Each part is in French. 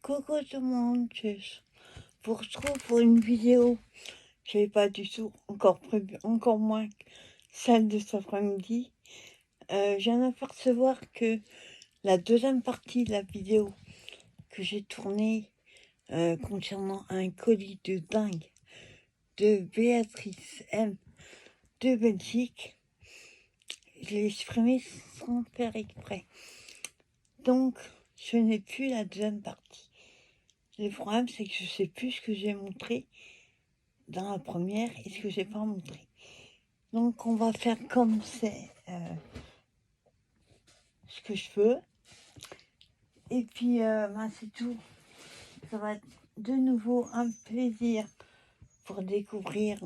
Coucou tout le monde, je vous retrouve pour une vidéo. Je n'avais pas du tout encore prévu, encore moins que celle de cet après-midi. Je viens d'apercevoir que la deuxième partie de la vidéo que j'ai tournée concernant un colis de dingue de Béatrice M de Belgique, je l'ai exprimé sans faire exprès. Donc, je n'ai plus la deuxième partie. Le problème, c'est que je ne sais plus ce que j'ai montré dans la première et ce que j'ai pas montré. Donc, on va faire comme c'est ce que je veux. Et puis, c'est tout. Ça va être de nouveau un plaisir pour découvrir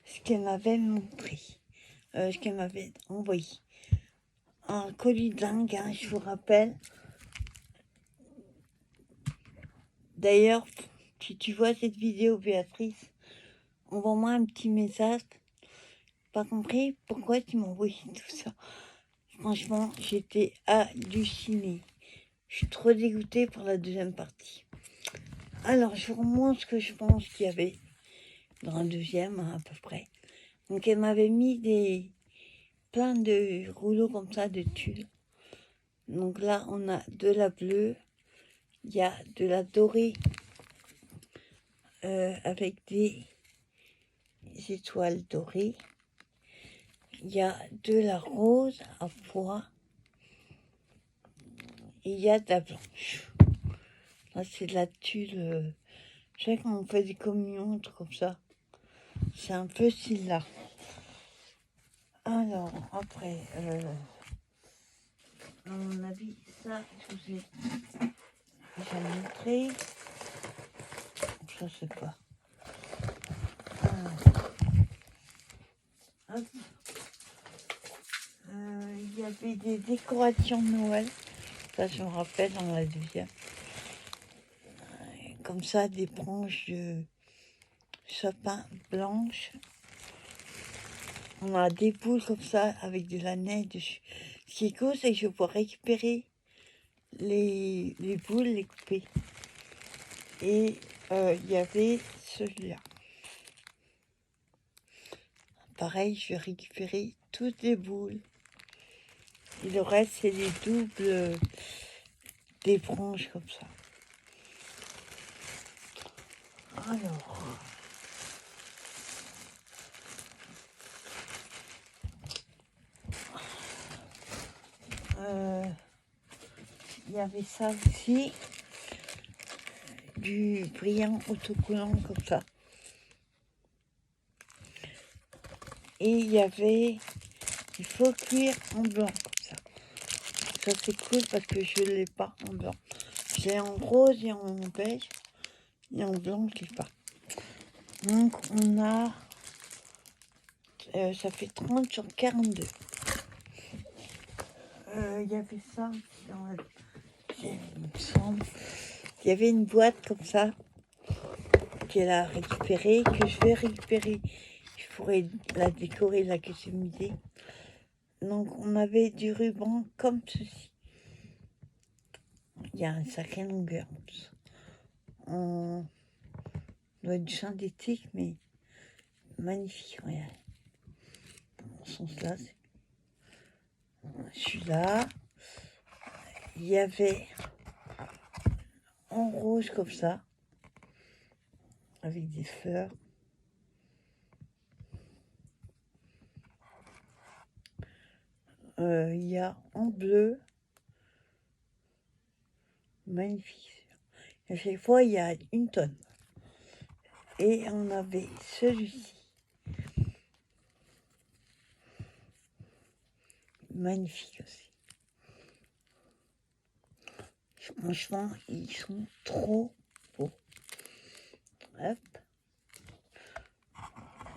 ce qu'elle m'avait montré, ce qu'elle m'avait envoyé. Un colis dingue, hein, je vous rappelle. D'ailleurs, si tu vois cette vidéo, Béatrice, envoie-moi un petit message. Pas compris pourquoi tu m'as envoyé tout ça. Franchement, j'étais hallucinée. Je suis trop dégoûtée pour la deuxième partie. Alors, je vous remontre ce que je pense qu'il y avait dans la deuxième, à peu près. Donc, elle m'avait mis plein de rouleaux comme ça, de tulle. Donc là, on a de la bleue. Il y a de la dorée avec des étoiles dorées. Il y a de la rose à pois. Et il y a de la blanche. Là, c'est de la tulle. Je sais quand on fait des communions, un truc comme ça. C'est un peu celui-là. Alors, après, à mon avis, ça, je vous ai déjà montré. Je sais pas. Hop. Il y avait des décorations de Noël. Ça, je me rappelle dans la deuxième. Comme ça, des branches de sapin blanches. On a des boules comme ça avec de la neige dessus. Ce qui est cool, c'est que je peux récupérer les boules, les couper. Et il y avait celui-là. Pareil, je vais récupérer toutes les boules. Et le reste, c'est des doubles, des branches comme ça. Alors, il y avait ça aussi, du brillant autocollant comme ça. Et il y avait du faux cuir en blanc comme ça. Ça c'est cool parce que je ne l'ai pas en blanc. J'ai en rose et en beige. Et en blanc, je ne l'ai pas. Donc on a... ça fait 30 sur 42. Il y avait ça dans la... il me semble. Il y avait une boîte comme ça qu'elle a récupérée, que je vais récupérer. Je pourrais la décorer, la customiser. Donc on avait du ruban comme ceci. Il y a une sacrée longueur. On doit être du synthétique, mais magnifique, regarde. Dans ce sens-là, celui-là. Il y avait en rouge comme ça, avec des fleurs. Il y a en bleu, magnifique. À chaque fois, il y a une tonne. Et on avait celui-ci. Magnifique aussi. Franchement, ils sont trop beaux. Hop.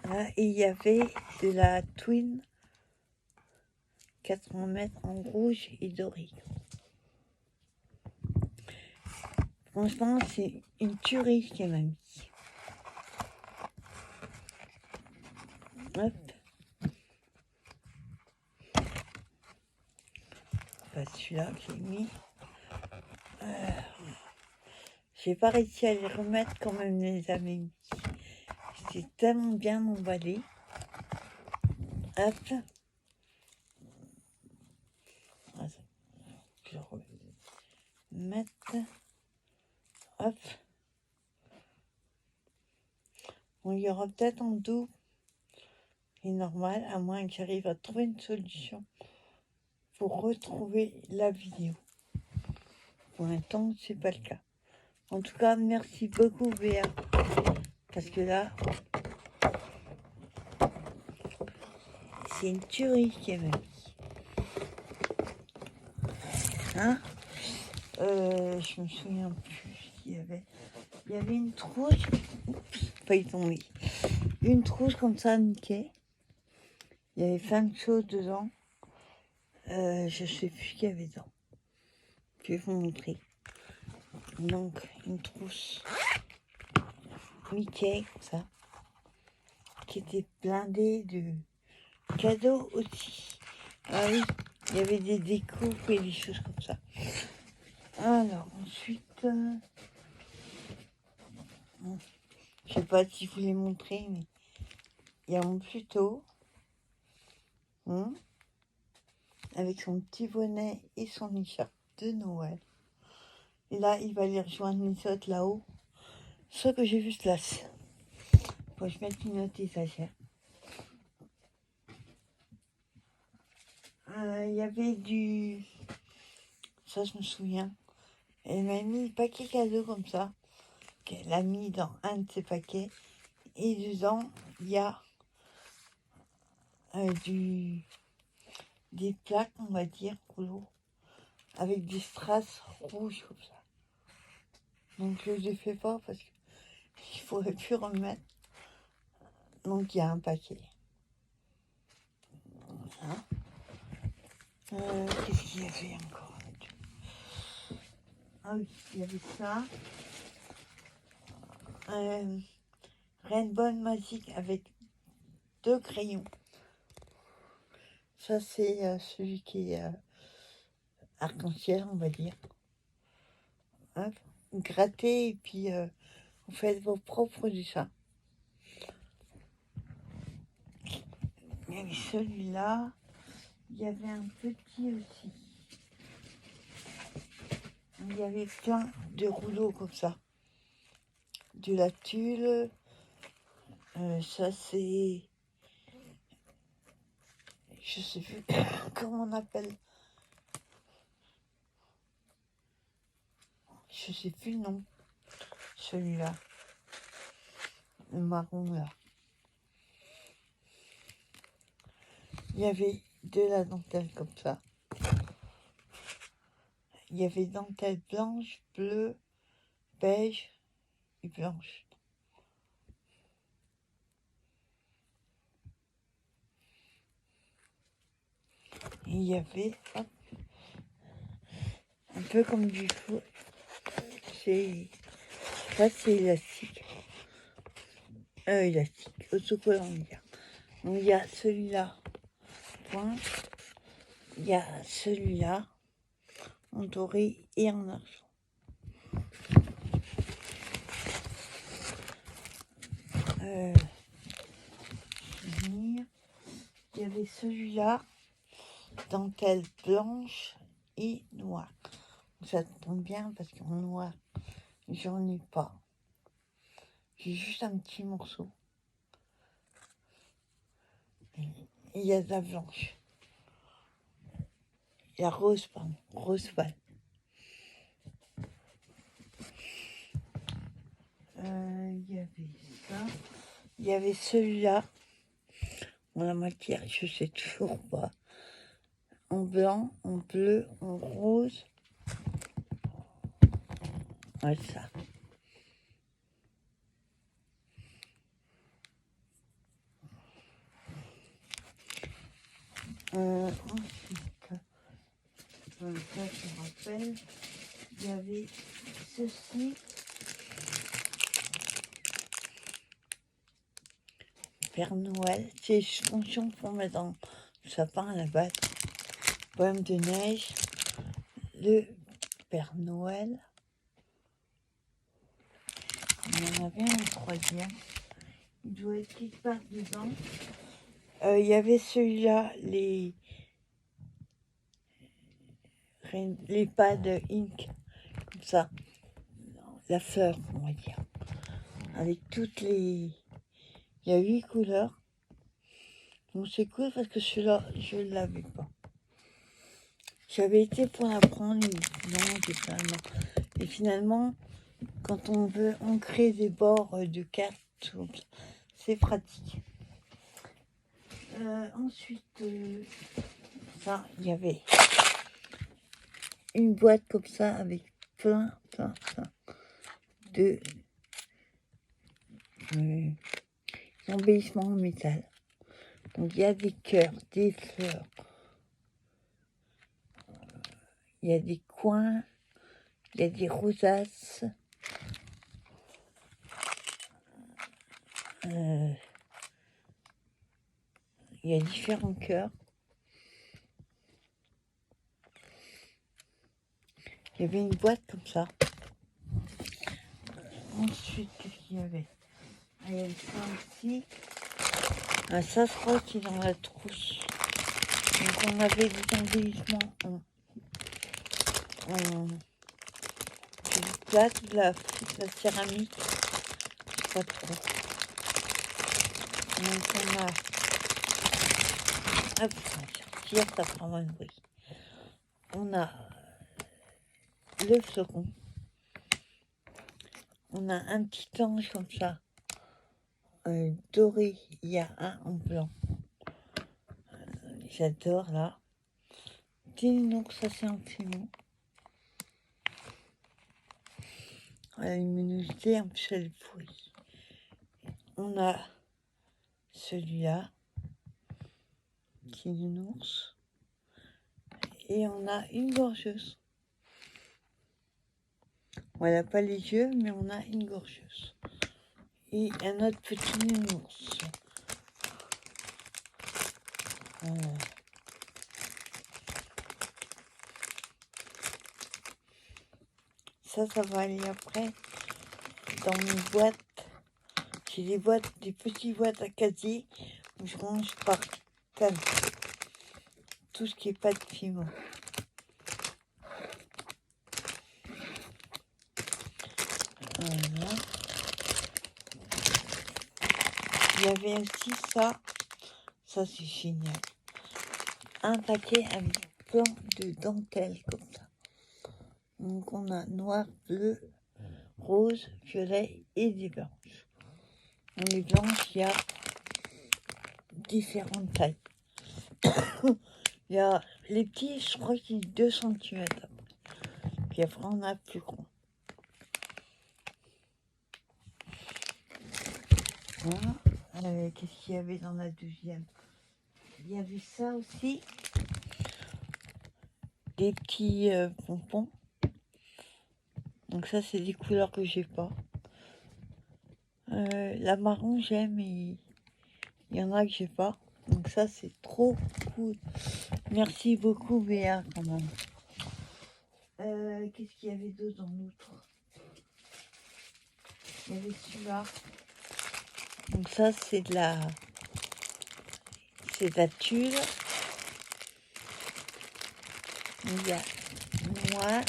Là, et il y avait de la Twin 80 mètres en rouge et doré. Franchement, c'est une tuerie qu'elle m'a mis. Hop. Celui-là que j'ai mis. J'ai pas réussi à les remettre quand même les amis. C'est tellement bien emballé. Hop. Attends, je remette. Hop. Bon, il y aura peut-être en double et normal, à moins que j'arrive à trouver une solution pour retrouver la vidéo. Pour l'instant, c'est pas le cas. En tout cas, merci beaucoup Béa. Parce que là, c'est une tuerie qui m'a mis. Hein je me souviens plus ce qu'il y avait. Il y avait une trousse. Oups, pas y tomber. Une trousse comme ça, nickel. Il y avait plein de choses dedans. Je sais plus ce qu'il y avait dedans. Je vais vous montrer. Donc, une trousse Mickey, comme ça, qui était blindée de cadeaux aussi. Ah oui, il y avait des découpes et des choses comme ça. Alors, ensuite, je sais pas si vous les montrer, mais il y a mon pluto, avec son petit bonnet et son écharpe de Noël. Et là, il va aller rejoindre les autres là-haut. Ce que j'ai vu là. Faut que je mette une autre étagère. Il y avait du... Ça, je me souviens. Elle m'a mis un paquet cadeau comme ça, qu'elle a mis dans un de ses paquets. Et dedans, il y a des plaques, on va dire, rouleaux, avec des strass rouges comme ça. Donc, je ne les fais pas parce qu'il ne faudrait plus remettre. Donc, il y a un paquet. Hein. Qu'est-ce qu'il y avait encore? Ah oui, il y avait ça. Rainbow Magic avec 2 crayons. Ça, c'est celui qui est arc-en-ciel, on va dire. Hop, grattez et puis vous faites vos propres dessins. Il y avait celui-là. Il y avait un petit aussi. Il y avait plein de rouleaux comme ça. De la tulle. Ça, c'est... Je sais plus comment on appelle. Je sais plus le nom. Celui-là. Le marron, là. Il y avait de la dentelle comme ça. Il y avait dentelle blanche, bleue, beige et blanche. Et il y avait hop, un peu comme du fou. C'est élastique. Élastique, autocollant. Donc il y a celui-là, point. Il y a celui-là, en doré et en argent. Il y avait celui-là, dentelle blanche et noire. Ça tombe bien parce qu'en noir, j'en ai pas. J'ai juste un petit morceau. Et il y a de la blanche. Il y a rose, pardon, rose pâle. Il y avait ça. Il y avait celui-là. La matière, je sais toujours pas. En blanc, en bleu, en rose. Ouais, ça. Ensuite, ça je me rappelle, il y avait ceci. Père Noël, c'est extension pour mettre dans le sapin à la base. Poème de neige, le Père Noël. Il y en avait un troisième. Il doit être quelque part dedans. Il y avait celui-là, les pads ink, comme ça. La fleur, on va dire. Avec toutes les... Il y a 8 couleurs. Donc c'est cool parce que celui-là, je ne l'avais pas. J'avais été pour la prendre, et finalement, quand on veut ancrer des bords de cartes, c'est pratique. Ensuite, ça, il y avait une boîte comme ça avec plein de embellissements en métal. Donc il y a des cœurs, des fleurs, il y a des coins, il y a des rosaces, il y a différents cœurs. Il y avait une boîte comme ça. Ensuite, qu'est-ce qu'il y avait? Il y avait ça aussi. Ça, je crois qu'il est dans la trousse. Donc, on avait des embellissements en plate, de la céramique. Pas trop. Donc, on a... Hop, je vais sortir, ça fera moins de bruit. On a le flocon. On a un petit ange comme ça, doré. Il y a un en blanc. J'adore là. Donc ça c'est un piment. La luminosité, en plus elle est pourrie. On a celui-là, qui est une ours. Et on a une gorgeuse. On n'a pas les yeux, mais on a une gorgeuse. Et un autre petit nounours. Ça va aller après dans mes boîtes. J'ai des petites boîtes à casier où je range par thème. Tout ce qui n'est pas de piment. Voilà. Il y avait aussi ça. Ça, c'est génial. Un paquet avec plein de dentelles comme ça. Donc, on a noir, bleu, rose, violet et des blanches. Dans les blanches, il y a différentes tailles. Il y a les petits, je crois qu'ils sont 2 cm. Puis après, on a plus grand. Voilà. Qu'est-ce qu'il y avait dans la deuxième? Il y avait ça aussi. Des petits pompons. Donc ça, c'est des couleurs que j'ai pas. La marron, j'aime, et il y en a que j'ai pas. Donc ça, c'est trop cool. Merci beaucoup, Béa, quand même. Qu'est-ce qu'il y avait d'autre dans l'autre? Il y avait celui-là. Donc ça, c'est de la tulle. Il y a noir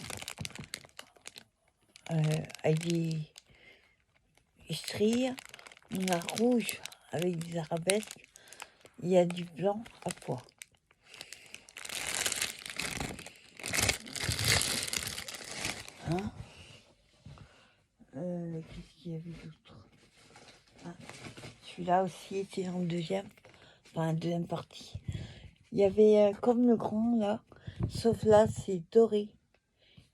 avec des stries. On a rouge avec des arabesques. Il y a du blanc à pois. Qu'est-ce qu'il y avait d'autre? Celui-là aussi était dans le deuxième, enfin la deuxième partie. Il y avait comme le grand là, sauf là c'est doré.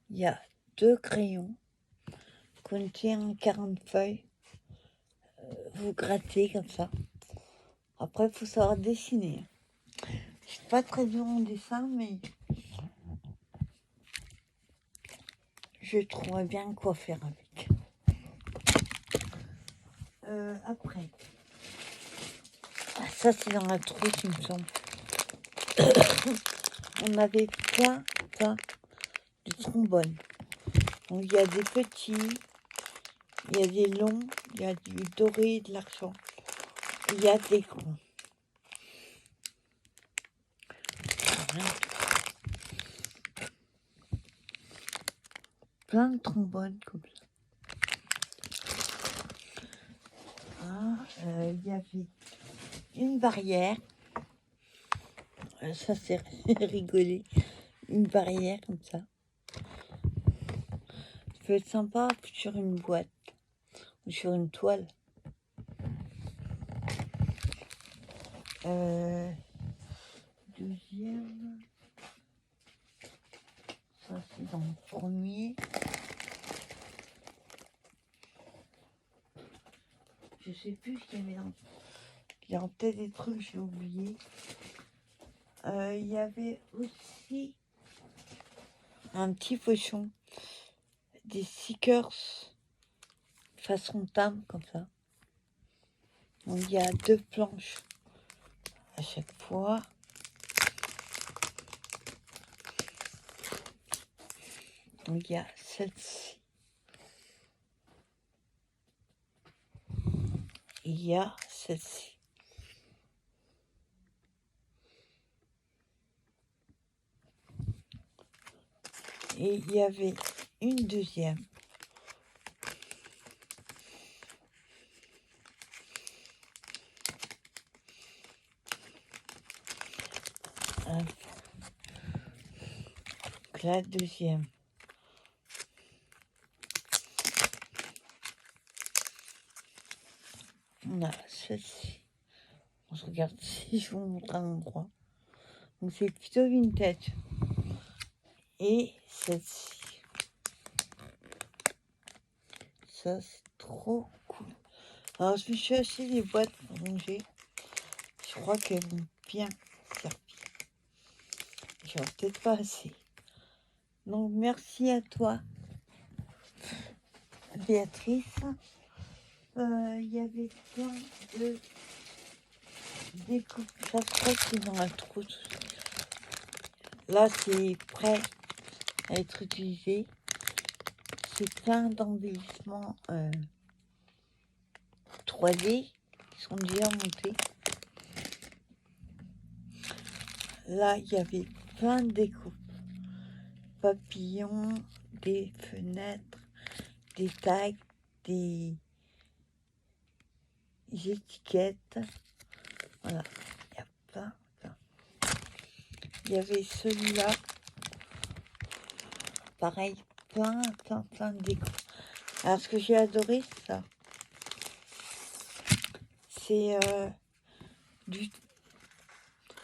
Il y a 2 crayons, contient 40 feuilles. Vous grattez comme ça. Après, il faut savoir dessiner. Je suis pas très bon en dessin, mais je trouverais bien quoi faire avec. Après, ça c'est dans la trousse, il me semble. On avait plein de trombones. Donc il y a des petits, Il y a des longs, il y a du doré, de l'argent. Il y a des grands. Plein de trombones comme ça. Il y avait une barrière. Ça c'est rigolé. Une barrière comme ça. Ça peut être sympa sur une boîte ou sur une toile. Deuxième. Ça c'est dans le premier. Je sais plus ce qu'il y avait dans. Il y a peut-être des trucs j'ai oublié. Il y avait aussi un petit pochon, des stickers façon Tam comme ça. Donc il y a 2 planches à chaque fois. Donc il y a celle-ci. Il y a celle-ci. Et il y avait une deuxième. Hop. Donc la deuxième. On a celle-ci. Je regarde si je vous montre un endroit. Donc c'est plutôt vintage. Et celle-ci. Ça c'est trop cool. Alors je me suis acheté des boîtes pour ranger. Je crois qu'elles vont bien servir. J'en ai peut-être pas assez. Donc merci à toi, Béatrice. Il y avait plein de découpes. Ça se croit que c'est dans la trousse. Là, c'est prêt à être utilisé. C'est plein d'embellissements 3D qui sont déjà montés. Là, il y avait plein de découpes. Papillons, des fenêtres, des tags, des étiquettes. Voilà, il y a plein. Il y avait celui-là. Pareil, plein de décos. Alors, ce que j'ai adoré, ça, c'est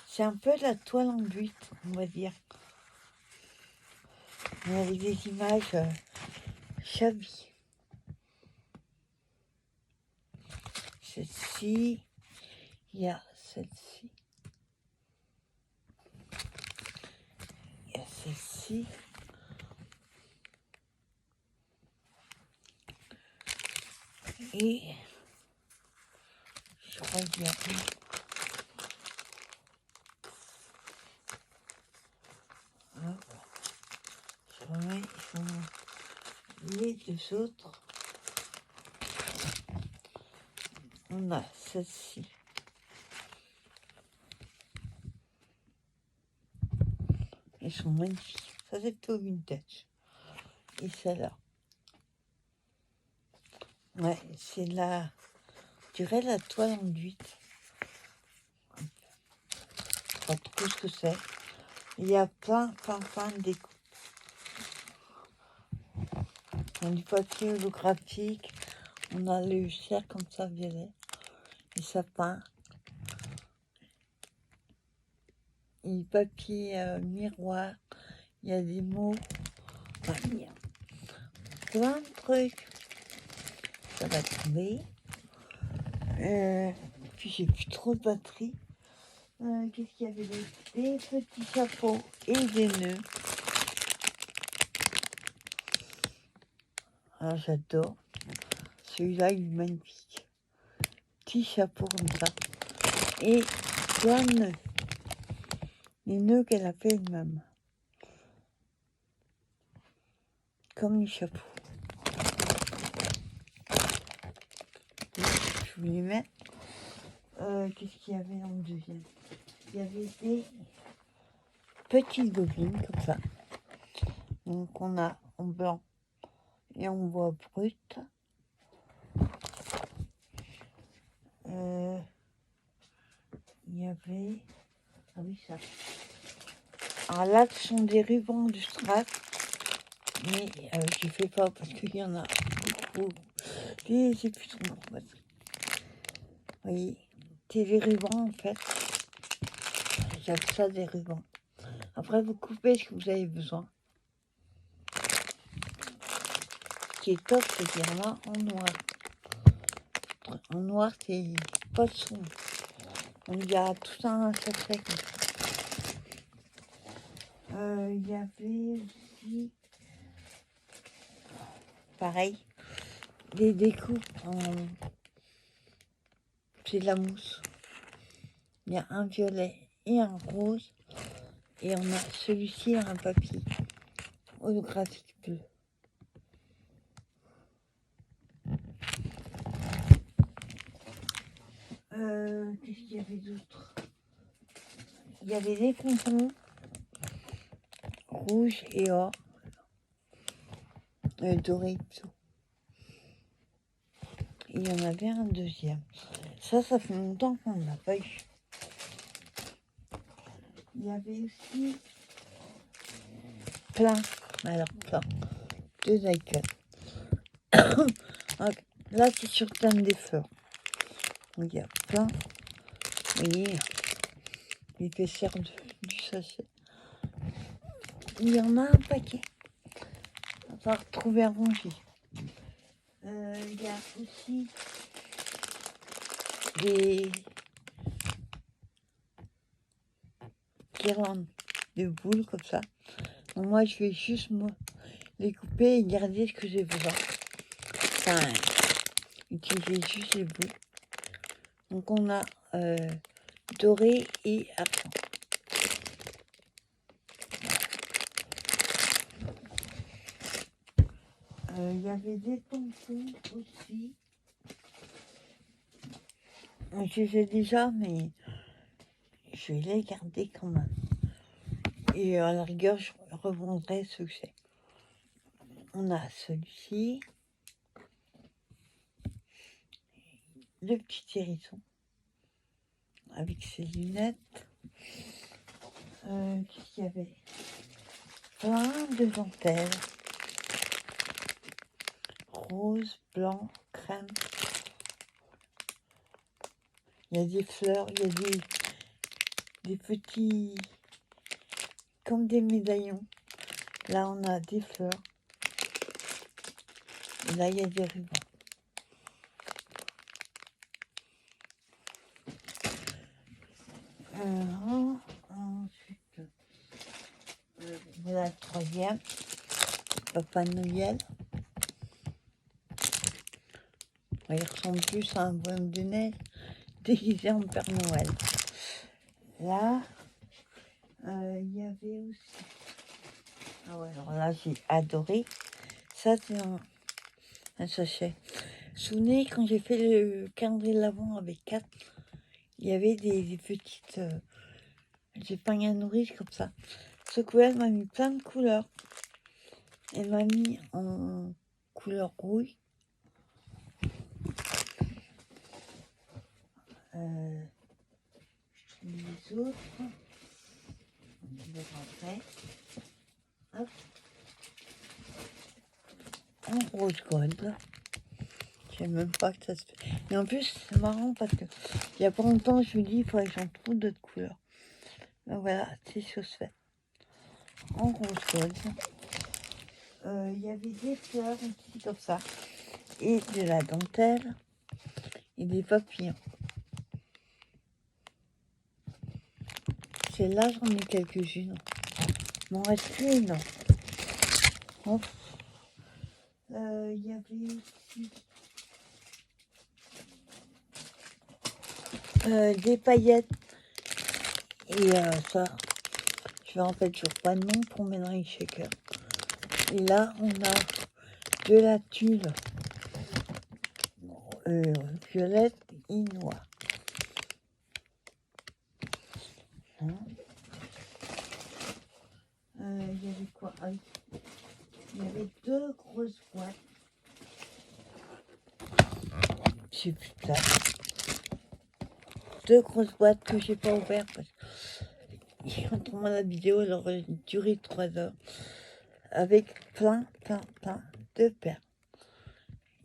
c'est un peu de la toile en butte, on va dire. Avec des images shabby. Celle-ci, il y a celle-ci. Il y a celle-ci. Et je crois qu'il y a une. Hop. Je remets les 2 autres. On a celle-ci. Elles sont magnifiques. Ça, c'est plutôt vintage. Et celle-là. Ouais, c'est la... Je dirais la toile enduite. Je sais pas trop ce que c'est. Il y a plein de décos. On a du papier holographique. On a le cercle comme ça, violet. Les sapins. Et papier miroir. Il y a des mots. Enfin, il y a plein de trucs. Ça va tomber. Puis j'ai plus trop de batterie. Qu'est-ce qu'il y avait d'autre? Des petits chapeaux et des nœuds. Ah, j'adore. Celui-là, il est magnifique. Petit chapeau comme ça. Et plein de nœuds. Les nœuds qu'elle a fait elle-même. Comme les chapeaux. voulais mettre. Qu'est-ce qu'il y avait dans le deuxième? Il y avait des petites bobines comme ça. Donc on a en blanc et en bois brut. Il y avait... Ah oui, ça. Alors là, ce sont des rubans du Strat. Mais je fais pas parce qu'il y en a beaucoup. Et c'est plus trop gros. Vous voyez, c'est des rubans en fait. J'appelle ça des rubans. Après, vous coupez ce que vous avez besoin. Ce qui est top, c'est qu'il y en a en noir. En noir, c'est pas de son. Donc, il y a tout un sachet comme ça. Il y avait aussi, pareil, des découpes en... C'est de la mousse. Il y a un violet et un rose. Et on a celui-ci, un papier holographique bleu. Qu'est-ce qu'il y avait d'autre? Il y avait des pompons rouges et or. Doré plutôt. Il y en avait un deuxième. Ça fait longtemps qu'on ne l'a pas eu. Il y avait aussi plein de Zycle. Là, c'est sur thème des fleurs. Donc, il y a plein. Vous voyez, l'épaisseur du sachet. Il y en a un paquet. On va retrouver à ranger. Il y a aussi des guirlandes de boules comme ça. Donc moi, je vais juste les couper et garder ce que j'ai besoin. Enfin, utiliser juste les boules. Donc on a doré et argent. Il y avait des pompons aussi. Je les ai déjà, mais je vais les garder quand même. Et à la rigueur, je revendrai ce que j'ai. On a celui-ci. Le petit hérisson. Avec ses lunettes. Qu'est-ce qu'il y avait? Plein de dentelles. Rose, blanc, crème. Il y a des fleurs, il y a des petits... comme des médaillons. Là, on a des fleurs. Et là, il y a des rubans. Ensuite, voilà le troisième. Papa Noël. Il ressemble plus à un bonhomme de neige déguisé en Père Noël. Là, il y avait aussi... Ah ouais, alors là, j'ai adoré. Ça, c'est un sachet. Vous vous souvenez, quand j'ai fait le calendrier de l'Avent avec 4, il y avait des petites... des pagnes à nourrice comme ça. Ce coup, elle m'a mis plein de couleurs. Elle m'a mis en couleur rouge. Les autres, je vais rentrer. Hop. En rose gold. Je sais même pas que ça se fait. Mais en plus, c'est marrant parce que il y a pas longtemps, je me dis, il faudrait que j'en trouve d'autres couleurs. Donc voilà, c'est chose faite. En rose gold. Il y avait des fleurs aussi comme ça. Et de la dentelle. Et des papillons. Celle-là, j'en ai quelques-unes. Il m'en reste plus, non. Hop. Il y avait aussi des paillettes. Et ça, je me rappelle toujours pas de nom pour mettre dans les shakers. Et là, on a de la tulle violette Inois. Hein. Il y avait quoi? Ah oui. Il y avait 2 grosses boîtes. J'ai plus de place. 2 grosses boîtes que j'ai pas ouvertes parce que quand on voit la vidéo, elle aurait duré 3 heures. Avec plein de perles.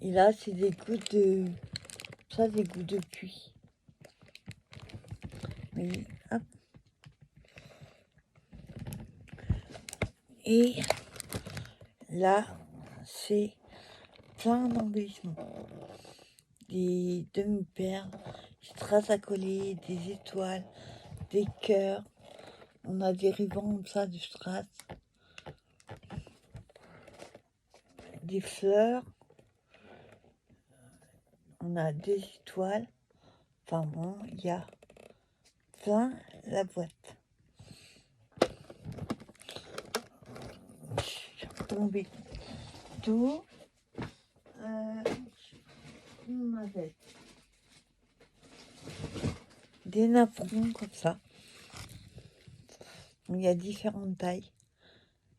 Et là, c'est des gouttes de... Ça, des gouttes de cuir. Oui, hop. Et là, c'est plein d'embellissements. Des demi-perles, des strass à coller, des étoiles, des cœurs. On a des rubans comme ça de strass. Des fleurs. On a des étoiles. Enfin bon, il y a plein la boîte. Je suis tombée tout. On avait des napperons comme ça. Il y a différentes tailles.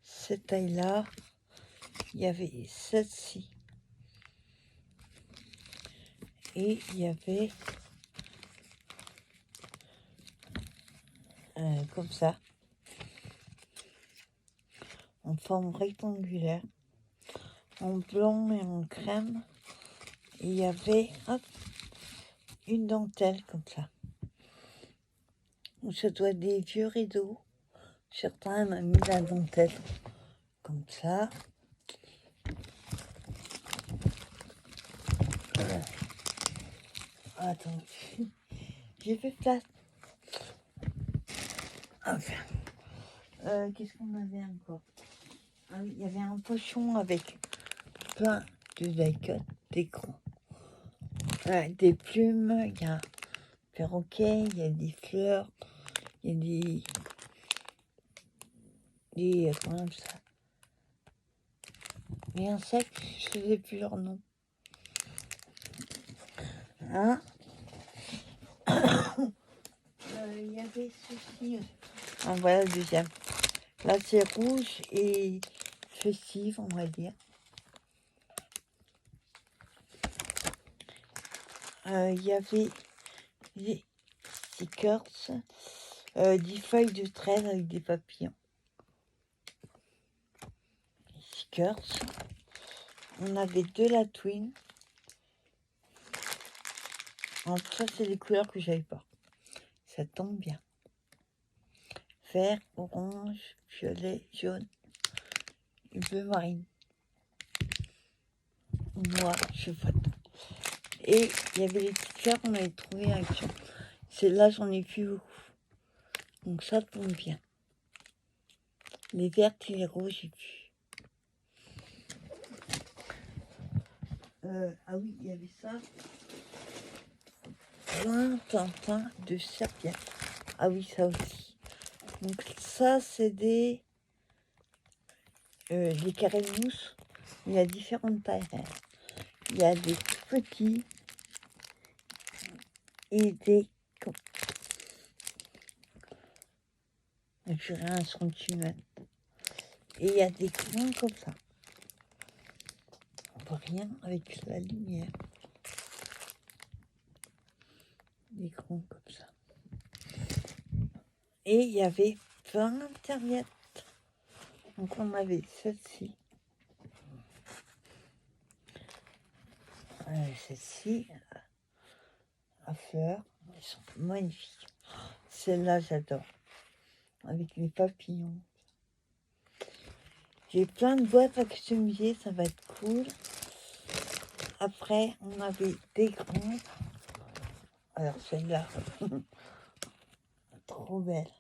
Cette taille-là, il y avait celle-ci. Et il y avait comme ça, en forme rectangulaire, en blanc et en crème. Et il y avait hop, une dentelle comme ça. Ça doit être des vieux rideaux. Certains m'ont mis la dentelle comme ça. Attends, j'ai fait place. Enfin, qu'est-ce qu'on avait encore? Ah oui, il y avait un pochon avec plein de die-cut, des grands. Des plumes, il y a un perroquet, il y a des fleurs, il y a comment ça? Les insectes, je ne sais plus leur nom. Hein? Il y avait ceci. Ah, voilà le deuxième. Là, c'est rouge et festive, on va dire. Il y avait des stickers, des feuilles de traîne avec des papillons. Stickers. On avait de la twin. En tout cas, c'est des couleurs que j'avais pas. Ça tombe bien. Vert, orange, violet, jaune et bleu marine. Moi, je vote. Et il y avait les petites fleurs qu'on avait trouvées à Action. Celles-là, j'en ai plus beaucoup. Donc ça tombe bien. Les vertes et les rouges, j'ai plus. Ah oui, il y avait ça. Plein de serviettes. Ah oui, ça aussi. Donc ça, c'est des carrés de mousse. Il y a différentes tailles. Il y a des tout petits et des je dirais 1 centimètre. Et il y a des grands comme ça. On voit rien avec la lumière. Des grands comme ça. Et il y avait plein de serviettes. Donc on avait celle-ci. Celle-ci à fleurs. Elles sont magnifiques. Celle-là, j'adore. Avec les papillons. J'ai plein de boîtes à customiser, ça va être cool. Après, on avait des grandes. Alors celle-là, trop belle.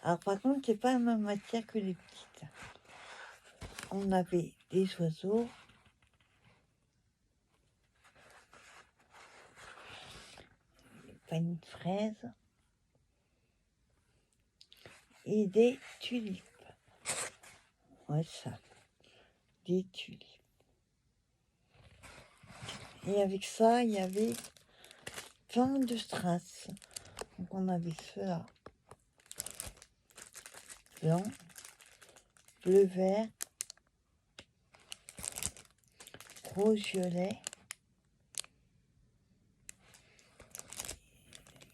Alors par contre, c'est pas la même matière que les petites. On avait des oiseaux. Des paniers de fraises. Et des tulipes. Ouais, ça. Des tulipes. Et avec ça, il y avait plein de strass. Donc on avait ceux-là. Blanc, bleu, vert, rose, violet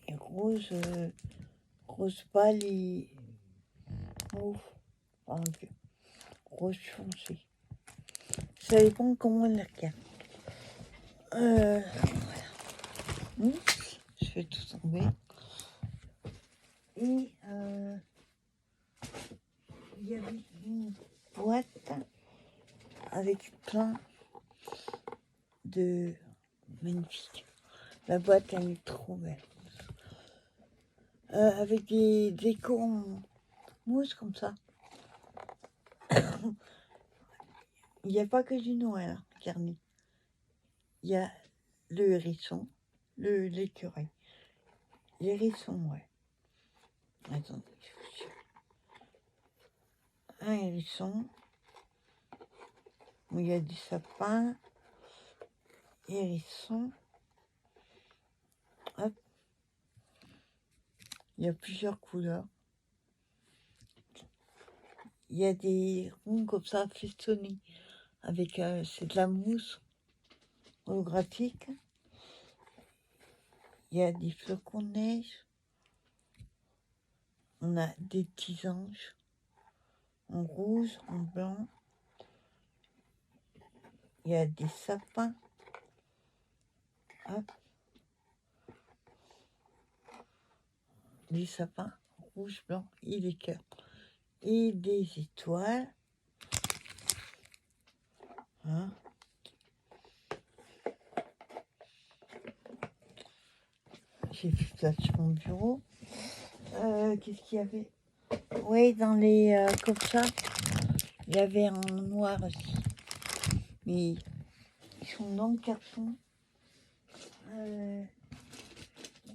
et rose, rose pâle et mauve. Enfin, rose foncé. Ça dépend comment on les regarde. Je fais tout tomber. Et il y avait une boîte avec plein de magnifiques. La boîte, elle est trop belle. Avec des décos en mousse comme ça. Il n'y a pas que du Noël garni. Il y a le hérisson, l'écureuil. L'hérisson, ouais. Attendez. Un hérisson. Où il y a du sapin. Hérisson. Hop. Il y a plusieurs couleurs. Il y a des ronds comme ça, festonnés. Avec, c'est de la mousse holographique. Il y a des flocons de neige. On a des petits anges. En rouge, en blanc. Il y a des sapins. Hop. Des sapins rouge, blanc et des cœurs. Et des étoiles. Hein. J'ai vu ça sur mon bureau. Qu'est-ce qu'il y avait? Oui, dans les comme ça, il y avait en noir aussi. Mais ils sont dans le carton. Il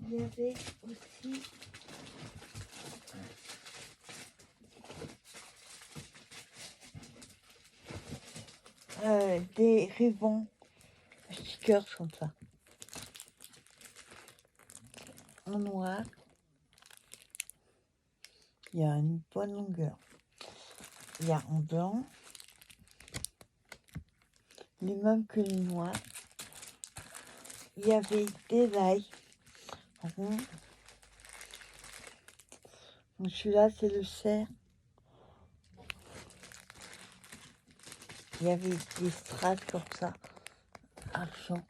y avait aussi des rubans stickers comme ça. En noir. Il y a une bonne longueur. Il y a en blanc. Les mêmes que les noirs. Il y avait des lailles ronds. Donc celui-là, c'est le cerf. Il y avait des strass comme ça, argent.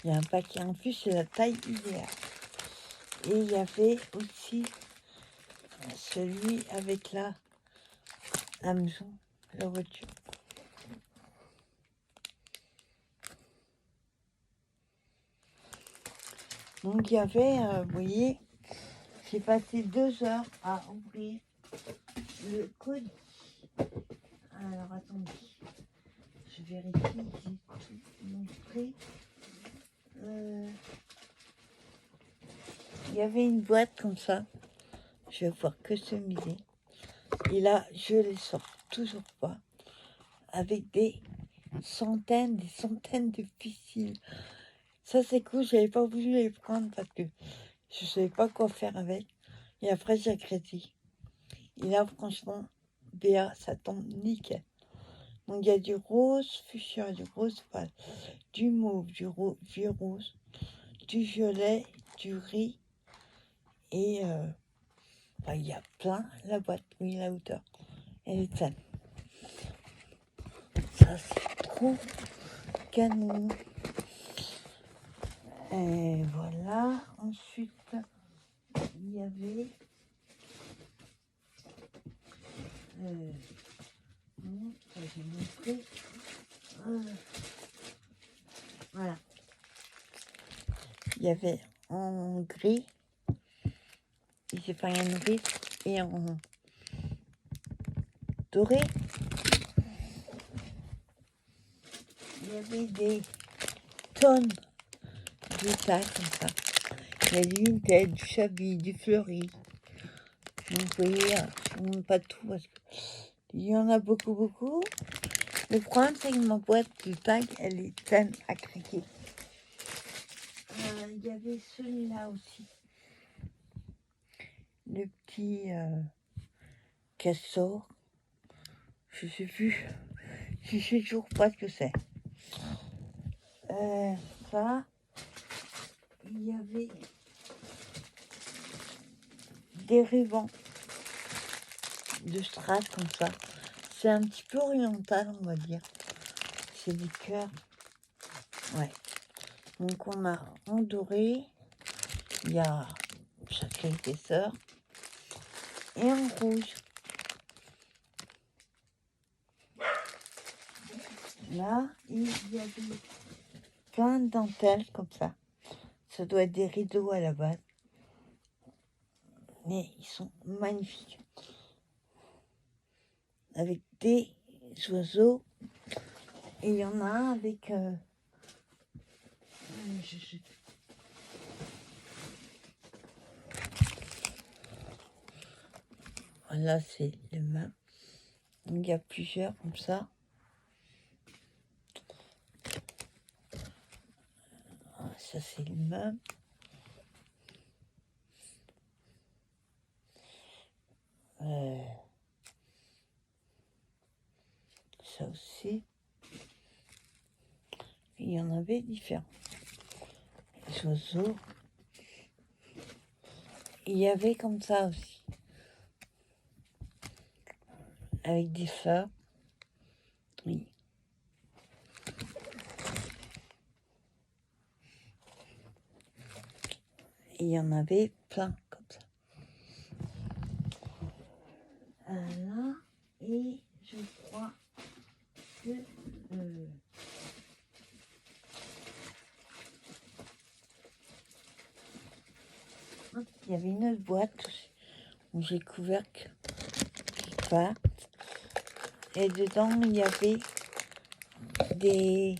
Il y a un paquet en plus, c'est la taille idéale. Et il y avait aussi celui avec la maison, la voiture. Donc il y avait, vous voyez, j'ai passé 2 heures à ouvrir le code. Alors attendez, je vérifie, j'ai tout montré. Il y avait une boîte comme ça, je vais voir que ce musée. Et là, je les sors toujours pas, avec des centaines de piscines. Ça c'est cool, j'avais pas voulu les prendre parce que je savais pas quoi faire avec. Et après j'ai regretté. Et là franchement, Béa, ça tombe nickel. Donc il y a du rose fuchsia, du rose pâle, du mauve, du vieux rose, du violet, du gris. Et il y a plein, la boîte, oui, la hauteur. Elle est pleine. Ça c'est trop canon. Et voilà, ensuite, il y avait non, ça j'ai montré. Voilà. Il y avait en gris, j'ai pas en gris, et en doré. Il y avait des tonnes de tas comme ça. Il y a du Vinted, du Chablis, du Fleuri. Donc vous voyez, je ne montre pas tout parce qu'il y en a beaucoup. Le problème, c'est que ma boîte de tag, elle est pleine à craquer. Il y avait celui-là aussi. Le petit castor. Je sais plus. Je sais toujours pas ce que c'est. Ça. Il y avait des rubans de strass comme ça. C'est un petit peu oriental, on va dire. C'est des cœurs. Ouais. Donc on a en doré. Il y a chaque épaisseur. Et en rouge. Là, il y avait plein de dentelles comme ça. Ça doit être des rideaux à la base. Mais ils sont magnifiques. Avec des oiseaux. Et il y en a un avec... Voilà, c'est les mains. Il y a plusieurs comme ça. Ça, c'est le même. Ça aussi. Il y en avait différents. Les oiseaux. Il y avait comme ça aussi. Avec des fleurs. Oui. Et il y en avait plein comme ça. Là, et je crois que... il y avait une autre boîte où j'ai couvert pas. Et dedans, il y avait des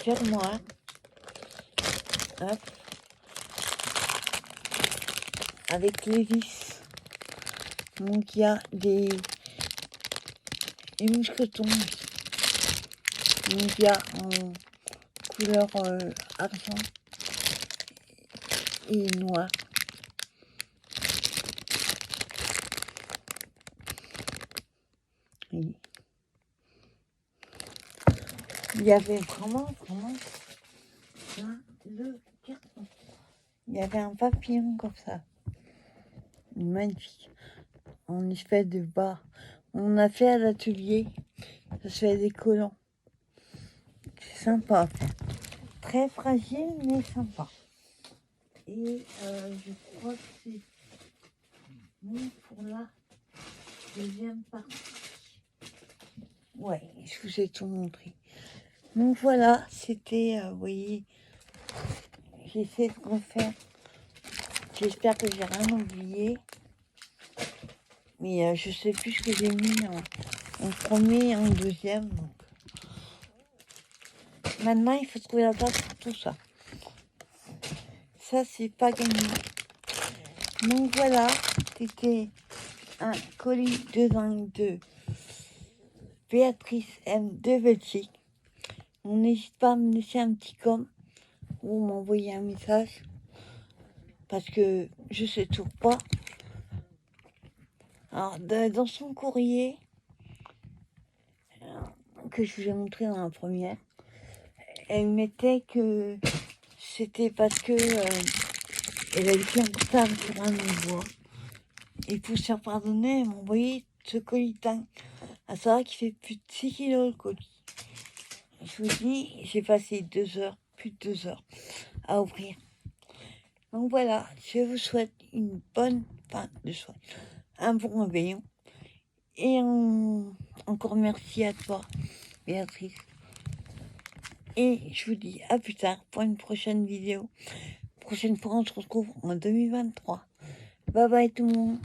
fermoirs. Hop. Avec les vis. Donc il y a des mousquetons. Donc il y a en couleur argent et noir. Oui. Il y avait vraiment là, le carton. Il y avait un papillon comme ça. Magnifique. En espèce de bas. On a fait à l'atelier. Ça se fait des collants. C'est sympa à faire. Très fragile, mais sympa. Et je crois que c'est bon pour la deuxième partie. Ouais, je vous ai tout montré. Donc voilà, c'était, vous voyez, j'essaie de refaire. J'espère que j'ai rien oublié. Mais je sais plus ce que j'ai mis en premier et en deuxième. Donc. Maintenant, il faut trouver la place pour tout ça. Ça, c'est pas gagné. Donc voilà, c'était un colis de zinc de Béatrice M de Belgique. On n'hésite pas à me laisser un petit com ou m'envoyer un message parce que je sais toujours pas. Alors, dans son courrier que je vous ai montré dans la première, elle mettait que c'était parce que elle avait fait un retard sur un envoi. Et pour se faire pardonner, elle m'a envoyé ce colis dingue. À savoir qu'il fait plus de 6 kilos le colis. Je vous dis, j'ai passé 2 heures, plus de 2 heures, à ouvrir. Donc voilà, je vous souhaite une bonne fin de soirée, un bon réveillon. Et encore merci à toi, Béatrice. Et je vous dis à plus tard pour une prochaine vidéo. Prochaine fois, on se retrouve en 2023. Bye bye tout le monde.